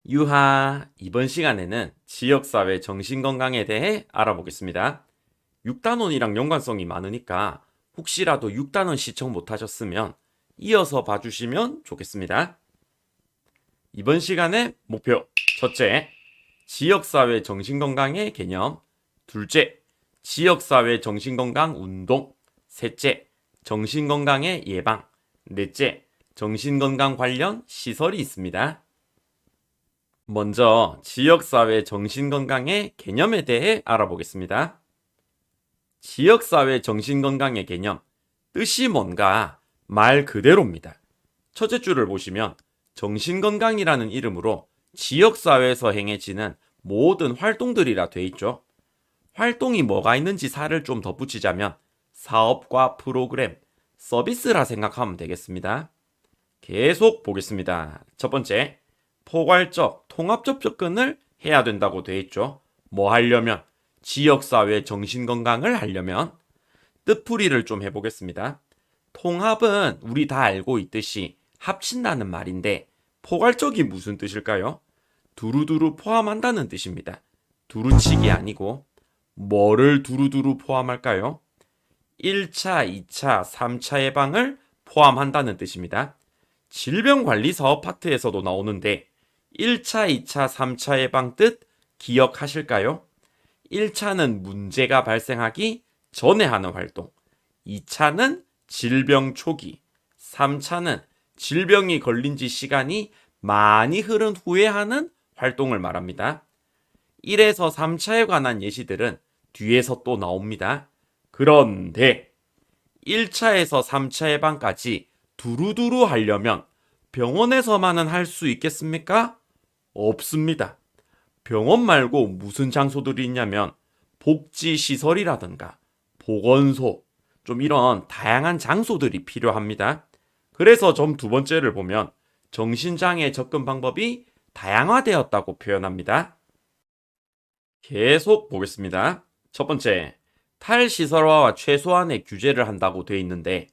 유하, 이번 시간에는 지역사회 정신건강에 대해 알아보겠습니다. 6단원이랑 연관성이 많으니까 혹시라도 6단원 시청 못하셨으면 이어서 봐주시면 좋겠습니다. 이번 시간의 목표 첫째, 지역사회 정신건강의 개념. 둘째, 지역사회 정신건강 운동. 셋째, 정신건강의 예방. 넷째, 정신건강 관련 시설이 있습니다. 먼저 지역사회 정신건강의 개념에 대해 알아보겠습니다. 지역사회 정신건강의 개념, 뜻이 뭔가 말 그대로입니다. 첫째 줄을 보시면 정신건강이라는 이름으로 지역사회에서 행해지는 모든 활동들이라 돼 있죠. 활동이 뭐가 있는지 살을 좀 덧붙이자면 사업과 프로그램, 서비스라 생각하면 되겠습니다. 계속 보겠습니다. 첫 번째, 포괄적 통합적 접근을 해야 된다고 돼 있죠. 뭐 하려면? 지역사회 정신건강을 하려면 뜻풀이를 좀 해보겠습니다. 통합은 우리 다 알고 있듯이 합친다는 말인데 포괄적이 무슨 뜻일까요? 두루두루 포함한다는 뜻입니다. 두루치기 아니고 뭐를 두루두루 포함할까요? 1차, 2차, 3차 예방을 포함한다는 뜻입니다. 질병관리사업 파트에서도 나오는데 1차, 2차, 3차 예방 뜻 기억하실까요? 1차는 문제가 발생하기 전에 하는 활동, 2차는 질병 초기, 3차는 질병이 걸린 지 시간이 많이 흐른 후에 하는 활동을 말합니다. 1에서 3차에 관한 예시들은 뒤에서 또 나옵니다. 그런데 1차에서 3차 예방까지 두루두루 하려면 병원에서만은 할 수 있겠습니까? 없습니다. 병원 말고 무슨 장소들이 있냐면 복지시설이라든가 보건소, 좀 이런 다양한 장소들이 필요합니다. 그래서 점 두 번째를 보면 정신장애 접근 방법이 다양화되었다고 표현합니다. 계속 보겠습니다. 첫 번째, 탈시설화와 최소한의 규제를 한다고 돼 있는데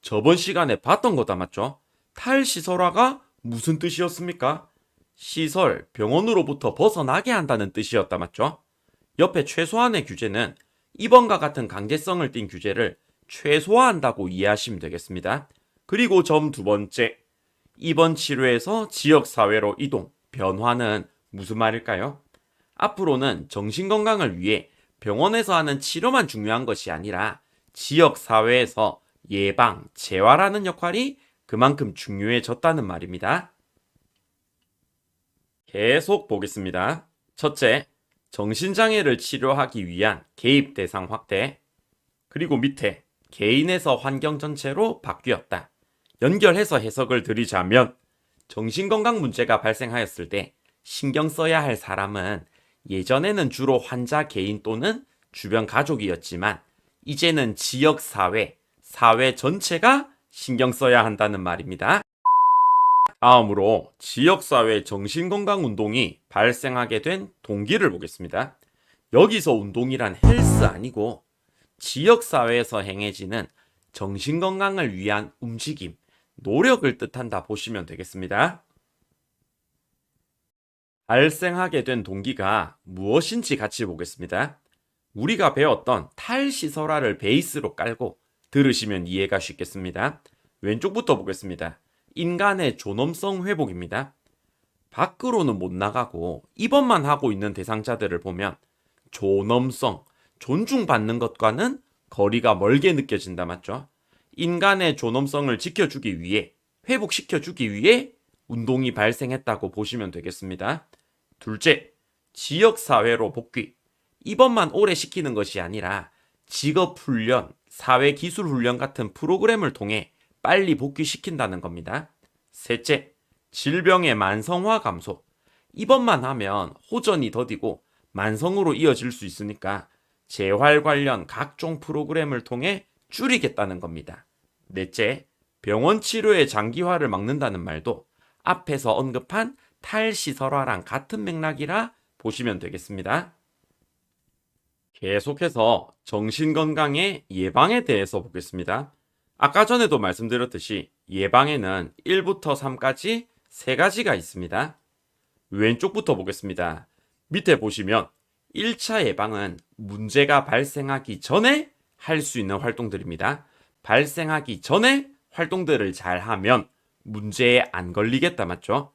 저번 시간에 봤던 거다 맞죠? 탈시설화가 무슨 뜻이었습니까? 시설, 병원으로부터 벗어나게 한다는 뜻이었다 맞죠? 옆에 최소한의 규제는 이번과 같은 강제성을 띈 규제를 최소화한다고 이해하시면 되겠습니다. 그리고 점 두 번째, 입원 치료에서 지역사회로 이동, 변화는 무슨 말일까요? 앞으로는 정신건강을 위해 병원에서 하는 치료만 중요한 것이 아니라 지역사회에서 예방, 재활하는 역할이 그만큼 중요해졌다는 말입니다. 계속 보겠습니다. 첫째, 정신장애를 치료하기 위한 개입 대상 확대. 그리고 밑에 개인에서 환경 전체로 바뀌었다. 연결해서 해석을 드리자면 정신건강 문제가 발생하였을 때 신경 써야 할 사람은 예전에는 주로 환자 개인 또는 주변 가족이었지만 이제는 지역사회, 사회 전체가 신경 써야 한다는 말입니다. 다음으로 지역사회 정신건강운동이 발생하게 된 동기를 보겠습니다. 여기서 운동이란 헬스 아니고 지역사회에서 행해지는 정신건강을 위한 움직임, 노력을 뜻한다 보시면 되겠습니다. 발생하게 된 동기가 무엇인지 같이 보겠습니다. 우리가 배웠던 탈시설화를 베이스로 깔고 들으시면 이해가 쉽겠습니다. 왼쪽부터 보겠습니다. 인간의 존엄성 회복입니다. 밖으로는 못 나가고 입원만 하고 있는 대상자들을 보면 존엄성, 존중받는 것과는 거리가 멀게 느껴진다 맞죠? 인간의 존엄성을 지켜주기 위해, 회복시켜주기 위해 운동이 발생했다고 보시면 되겠습니다. 둘째, 지역사회로 복귀. 입원만 오래 시키는 것이 아니라 직업훈련, 사회기술훈련 같은 프로그램을 통해 빨리 복귀시킨다는 겁니다. 셋째, 질병의 만성화 감소. 입원만 하면 호전이 더디고 만성으로 이어질 수 있으니까 재활 관련 각종 프로그램을 통해 줄이겠다는 겁니다. 넷째, 병원 치료의 장기화를 막는다는 말도 앞에서 언급한 탈시설화랑 같은 맥락이라 보시면 되겠습니다. 계속해서 정신건강의 예방에 대해서 보겠습니다. 아까 전에도 말씀드렸듯이 예방에는 1부터 3까지 3가지가 있습니다. 왼쪽부터 보겠습니다. 밑에 보시면 1차 예방은 문제가 발생하기 전에 할 수 있는 활동들입니다. 발생하기 전에 활동들을 잘 하면 문제에 안 걸리겠다 맞죠?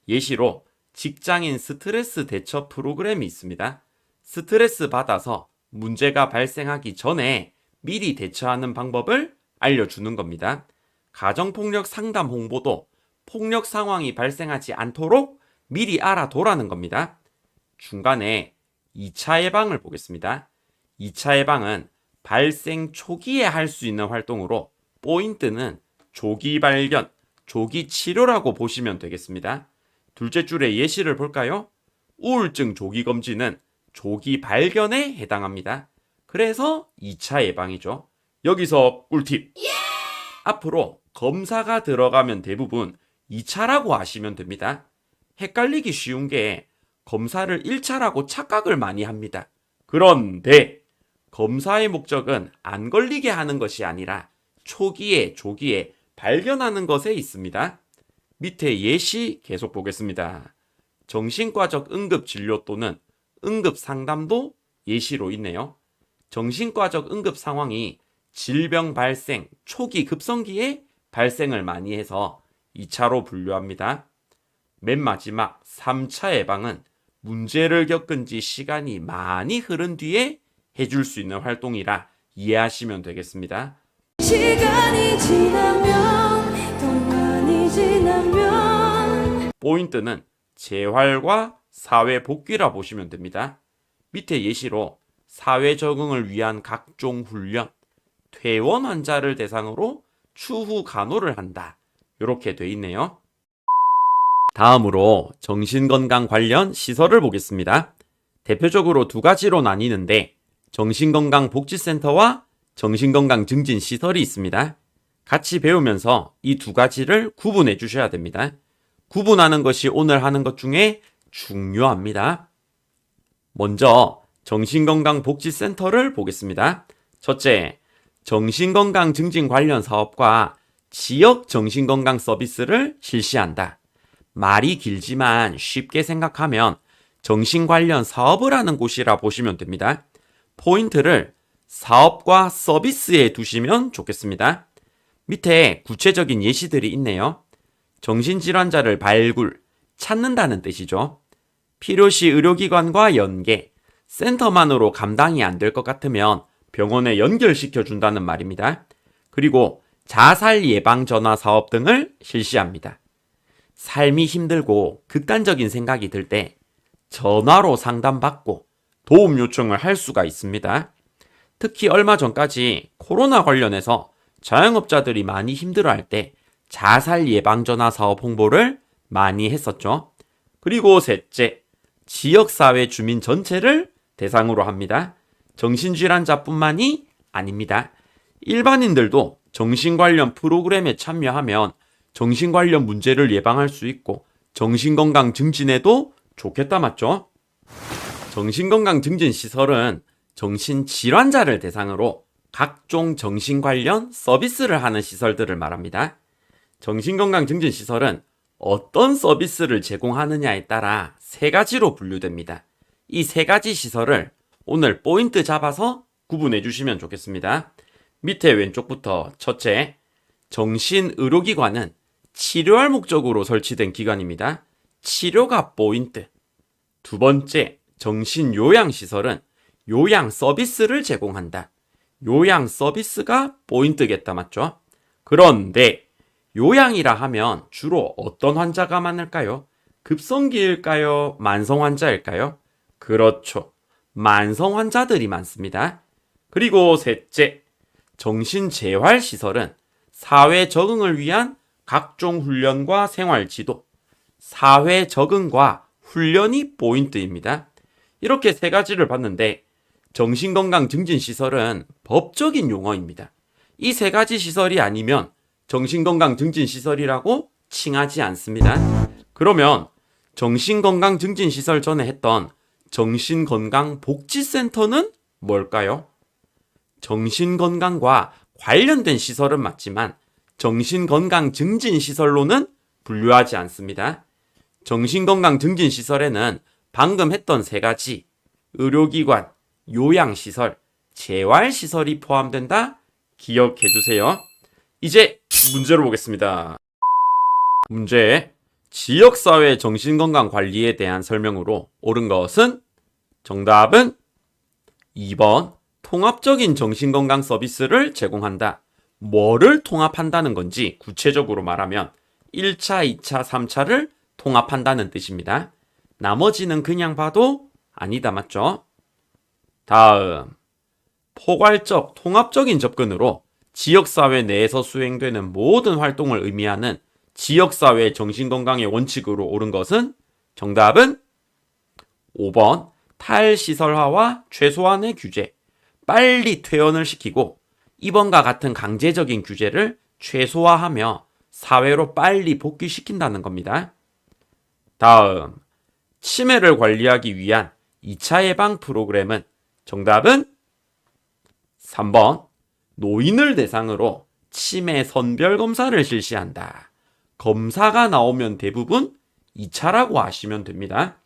예시로 직장인 스트레스 대처 프로그램이 있습니다. 스트레스 받아서 문제가 발생하기 전에 미리 대처하는 방법을 알려주는 겁니다. 가정폭력 상담 홍보도 폭력 상황이 발생하지 않도록 미리 알아두라는 겁니다. 중간에 2차 예방을 보겠습니다. 2차 예방은 발생 초기에 할 수 있는 활동으로 포인트는 조기 발견, 조기 치료라고 보시면 되겠습니다. 둘째 줄의 예시를 볼까요? 우울증 조기 검진은 조기 발견에 해당합니다. 그래서 2차 예방이죠. 여기서 꿀팁. 앞으로 검사가 들어가면 대부분 2차라고 하시면 됩니다. 헷갈리기 쉬운 게 검사를 1차라고 착각을 많이 합니다. 그런데 검사의 목적은 안 걸리게 하는 것이 아니라 초기에 조기에 발견하는 것에 있습니다. 밑에 예시 계속 보겠습니다. 정신과적 응급진료 또는 응급상담도 예시로 있네요. 정신과적 응급 상황이 질병 발생 초기 급성기에 발생을 많이 해서 2차로 분류합니다. 맨 마지막 3차 예방은 문제를 겪은 지 시간이 많이 흐른 뒤에 해줄 수 있는 활동이라 이해하시면 되겠습니다. 시간이 지나면 더 많이 지나면 포인트는 재활과 사회 복귀라 보시면 됩니다. 밑에 예시로 사회 적응을 위한 각종 훈련, 퇴원 환자를 대상으로 추후 간호를 한다. 이렇게 돼 있네요. 다음으로 정신건강 관련 시설을 보겠습니다. 대표적으로 두 가지로 나뉘는데 정신건강복지센터와 정신건강증진시설이 있습니다. 같이 배우면서 이 두 가지를 구분해 주셔야 됩니다. 구분하는 것이 오늘 하는 것 중에 중요합니다. 먼저 정신건강복지센터를 보겠습니다. 첫째, 정신건강증진 관련 사업과 지역 정신건강 서비스를 실시한다. 말이 길지만 쉽게 생각하면 정신 관련 사업을 하는 곳이라 보시면 됩니다. 포인트를 사업과 서비스에 두시면 좋겠습니다. 밑에 구체적인 예시들이 있네요. 정신질환자를 발굴, 찾는다는 뜻이죠. 필요시 의료기관과 연계, 센터만으로 감당이 안 될 것 같으면 병원에 연결시켜 준다는 말입니다. 그리고 자살 예방 전화 사업 등을 실시합니다. 삶이 힘들고 극단적인 생각이 들 때 전화로 상담받고 도움 요청을 할 수가 있습니다. 특히 얼마 전까지 코로나 관련해서 자영업자들이 많이 힘들어할 때 자살 예방 전화 사업 홍보를 많이 했었죠. 그리고 셋째, 지역사회 주민 전체를 대상으로 합니다. 정신질환자뿐만이 아닙니다. 일반인들도 정신 관련 프로그램에 참여하면 정신 관련 문제를 예방할 수 있고 정신건강 증진에도 좋겠다 맞죠? 정신건강 증진시설은 정신질환자를 대상으로 각종 정신 관련 서비스를 하는 시설들을 말합니다. 정신건강 증진시설은 어떤 서비스를 제공하느냐에 따라 세 가지로 분류됩니다. 이 세 가지 시설을 오늘 포인트 잡아서 구분해 주시면 좋겠습니다. 밑에 왼쪽부터 첫째, 정신의료기관은 치료할 목적으로 설치된 기관입니다. 치료가 포인트. 두 번째, 정신요양시설은 요양 서비스를 제공한다. 요양 서비스가 포인트겠다 맞죠? 그런데 요양이라 하면 주로 어떤 환자가 많을까요? 급성기일까요? 만성 환자일까요? 그렇죠. 만성 환자들이 많습니다. 그리고 셋째, 정신재활시설은 사회 적응을 위한 각종 훈련과 생활지도, 사회 적응과 훈련이 포인트입니다. 이렇게 세 가지를 봤는데 정신건강증진시설은 법적인 용어입니다. 이 세 가지 시설이 아니면 정신건강증진시설이라고 칭하지 않습니다. 그러면 정신건강증진시설 전에 했던 정신건강복지센터는 뭘까요? 정신건강과 관련된 시설은 맞지만 정신건강증진시설로는 분류하지 않습니다. 정신건강증진시설에는 방금 했던 세 가지 의료기관, 요양시설, 재활시설이 포함된다. 기억해 주세요. 이제 문제로 보겠습니다. 문제. 지역사회 정신건강관리에 대한 설명으로 옳은 것은? 정답은 2번 통합적인 정신건강 서비스를 제공한다. 뭐를 통합한다는 건지 구체적으로 말하면 1차, 2차, 3차를 통합한다는 뜻입니다. 나머지는 그냥 봐도 아니다, 맞죠? 다음, 포괄적, 통합적인 접근으로 지역사회 내에서 수행되는 모든 활동을 의미하는 지역사회 정신건강의 원칙으로 옳은 것은? 정답은 5번 탈시설화와 최소한의 규제, 빨리 퇴원을 시키고 이번과 같은 강제적인 규제를 최소화하며 사회로 빨리 복귀시킨다는 겁니다. 다음, 치매를 관리하기 위한 2차 예방 프로그램은? 정답은 3번 노인을 대상으로 치매 선별 검사를 실시한다. 검사가 나오면 대부분 2차라고 하시면 됩니다.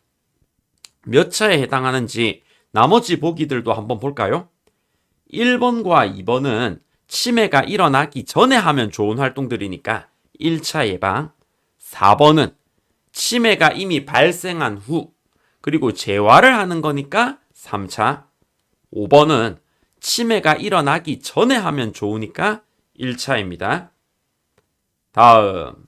몇 차에 해당하는지 나머지 보기들도 한번 볼까요? 1번과 2번은 치매가 일어나기 전에 하면 좋은 활동들이니까 1차 예방, 4번은 치매가 이미 발생한 후 그리고 재활을 하는 거니까 3차, 5번은 치매가 일어나기 전에 하면 좋으니까 1차입니다. 다음,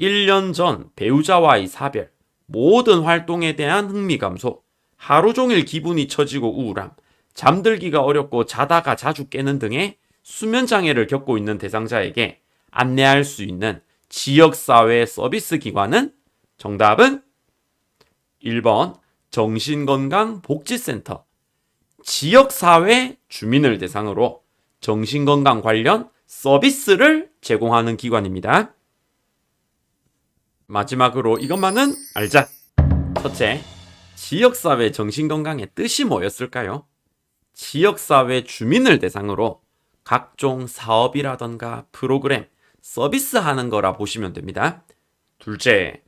1년 전 배우자와의 사별, 모든 활동에 대한 흥미 감소, 하루 종일 기분이 처지고 우울함, 잠들기가 어렵고 자다가 자주 깨는 등의 수면 장애를 겪고 있는 대상자에게 안내할 수 있는 지역사회 서비스 기관은? 정답은 1번 정신건강복지센터. 지역사회 주민을 대상으로 정신건강 관련 서비스를 제공하는 기관입니다. 마지막으로 이것만은 알자. 첫째, 지역사회 정신건강의 뜻이 뭐였을까요? 지역사회 주민을 대상으로 각종 사업이라던가 프로그램, 서비스하는 거라 보시면 됩니다. 둘째,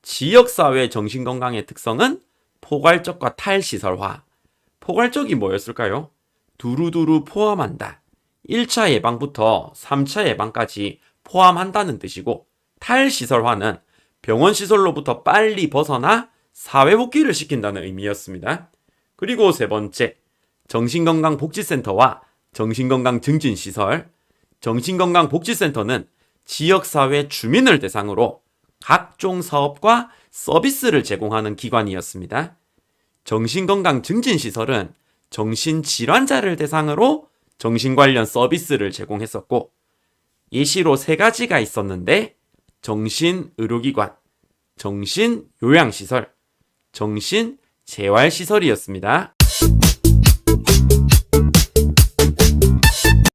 지역사회 정신건강의 특성은 포괄적과 탈시설화. 포괄적이 뭐였을까요? 두루두루 포함한다. 1차 예방부터 3차 예방까지 포함한다는 뜻이고, 탈시설화는 병원시설로부터 빨리 벗어나 사회복귀를 시킨다는 의미였습니다. 그리고 세 번째, 정신건강복지센터와 정신건강증진시설. 정신건강복지센터는 지역사회 주민을 대상으로 각종 사업과 서비스를 제공하는 기관이었습니다. 정신건강증진시설은 정신질환자를 대상으로 정신 관련 서비스를 제공했었고, 예시로 세 가지가 있었는데 정신의료기관, 정신요양시설, 정신재활시설이었습니다.